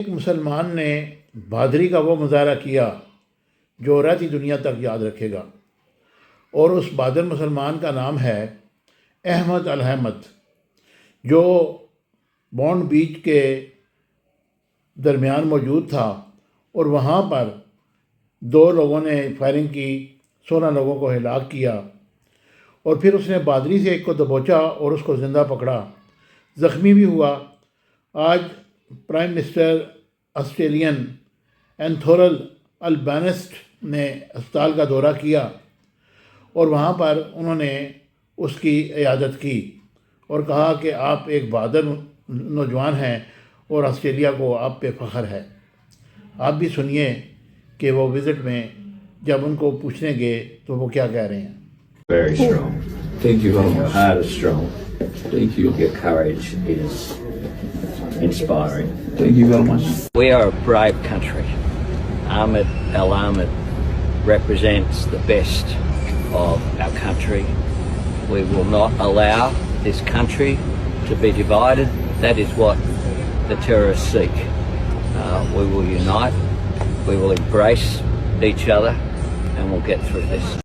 ایک مسلمان نے بہادری کا وہ مظاہرہ کیا جو رہتی دنیا تک یاد رکھے گا، اور اس بہادر مسلمان کا نام ہے احمد الحمد، جو بونڈ بیچ کے درمیان موجود تھا، اور وہاں پر 2 لوگوں نے فائرنگ کی، 16 لوگوں کو ہلاک کیا، اور پھر اس نے بہادری سے ایک کو دبوچا اور اس کو زندہ پکڑا، زخمی بھی ہوا۔ آج پرائم منسٹر آسٹریلین اینتھونی البانیس نے اسپتال کا دورہ کیا، اور وہاں پر انہوں نے اس کی عیادت کی اور کہا کہ آپ ایک بہادر نوجوان ہیں اور آسٹریلیا کو آپ پہ فخر ہے۔ آپ بھی سنیے کہ وہ وزٹ میں جب ان کو پوچھنے گئے تو وہ کیا کہہ رہے ہیں۔ Very strong. Thank you very Your much. heart is strong. Thank you. Your courage is inspiring. Thank you very much. We are a brave country. Ahmed Al-Ahmad represents the best of our country. We will not allow this country to be divided. That is what the terrorists seek. We will unite, we will embrace each other, and we'll get through this.